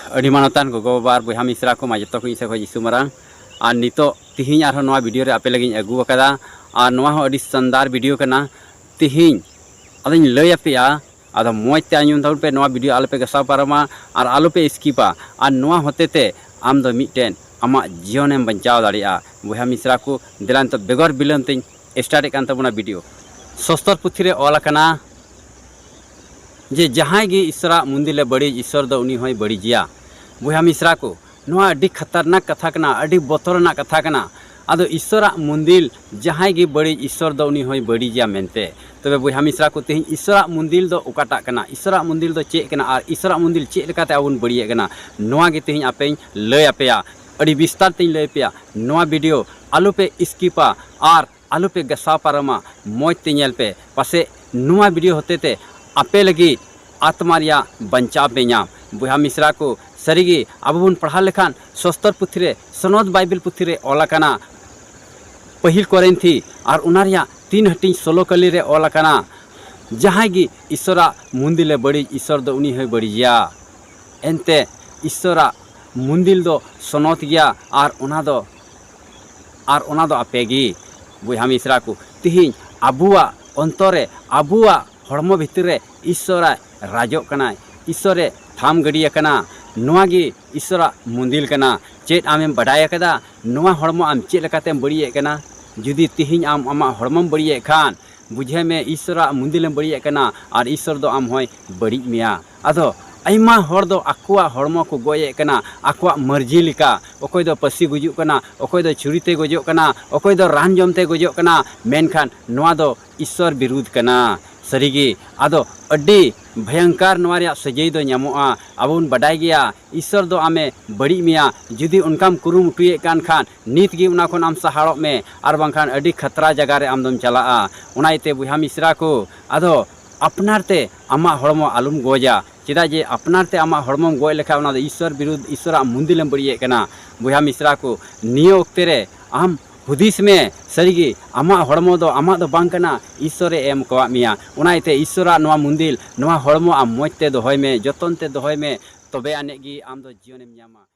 अड़ी मानतान गगो बार बहा मिश्रा को माजतो को इसे जिसु मारांग और नितो तिहिं आरो नवा वीडियो रे आपे लगी अगू अकादा और नवा हो अड़ी शानदार वीडियो कना तिहिं अदिन लय आपेया आदो मोज ते आंजम ताउन पे नवा वीडियो आलोपे गसाव पारमा और आलोपे स्किपा और नवा होतेते आम दो मिटेन आमा जीवनेम बचाव दाड़िया बहा मिश्रा को दिलान तो बेगर बिलम तिन स्टार्ट कान तबना वीडियो शस्त्र पुथी रे ऑल कना जे जहां गे ईश्वरा मुंदिले बड़ी ईश्वर दो उनी होय बड़ी जिया बहा मिश्रा को नवा अड़ी खतरनाक कथा कना अड़ी बतरना कथा कना आदो ईश्वरा मुंदिल जहां गे बड़ी ईश्वर दो उनी होय बड़ी जिया मेनते तबे बहा मिश्रा को तेहि ईश्वरा मुंदिल दो उकाटा कना ईश्वरा मुंदिल दो चे कना और ईश्वरा मुंदिल चे लेकाते आबुन बड़िए कना नवा गे तेहि आपे लय आपेया अड़ी विस्तार तेहि लय पेया नवा वीडियो आलू पे स्किपा और आलू पे गसाव पारमा मौज ते नेल पे पासे नवा वीडियो होते ते आपे लगी आत्मा रिया बंचाव पे नाम बहा मिश्रा को सरीगे अब बन पढ़ा लेखान शस्त्र पुथी रे सनद बाइबल पुथी रे ओलाकाना पहिल कोरिन्थी और उनारिया 3 हटिंग 16 कली रे ओलाकाना जहां गी ईश्वरा मुंदिले बड़ी ईश्वर दो उनी है बड़ी जिया एनते ईश्वरा मुंदिल दो सनत गया और उना दो आपेगी बहा मिश्रा को तिहिं आबुआ अंतरे आबुआ हड़मो भितर रे ईश्वरा राजो कना ईश्वरे थाम गड़िया कना नोआगी ईश्वरा मुंदिल कना चेत आमें बड़ाय कदा नोआ हड़मो आम चेत लकातेम बड़िए कना जुदी तिहिं आम आमा हड़मम बड़िए खान बुझे में ईश्वरा मुंदिलम बड़िए कना और ईश्वर दो आम होय बड़ी मिया आदो आइमा हर दो आकुआ हड़मो को गोये कना आकुआ मर्जी लिका ओकोय दो पसी गुजुक कना ओकोय दो छुरीते गुजुक कना ओकोय दो रान जमते गुजुक कना मेनखान नोआ दो ईश्वर विरुद्ध कना सरीगे आदो अड्डी भयंकर नवारिया सजई दो नामोआ आबुन बडाय गया ईश्वर दो आमे बड़ी मिया जुदी उनकाम कुरुमुटुए कान खान नीत गी उना कोन आम सहाड़ो में और बांखान अड्डी खतरा जगह रे आमदम चलाआ उनाइते बहा मिश्रा को आदो अपनारते आमा हड़मो आलुम गोजा चेदा जे अपनारते आमा हड़मोम गोय लेखा उना दो ईश्वर विरुद्ध ईश्वरा मुंदिलम बड़िए कना बहा मिश्रा को नियो ओक्ते रे आम हुदिस में सरीगे आमा हड़मो दो आमा दो बांग कना ईश्वरे एम कवा मिया उनाइते ईश्वरा नवा मुंदिल नवा हड़मो आम मोजते दोहय में जतनते दोहय में तबे आने गी आम दो जीवनेम न्यामा।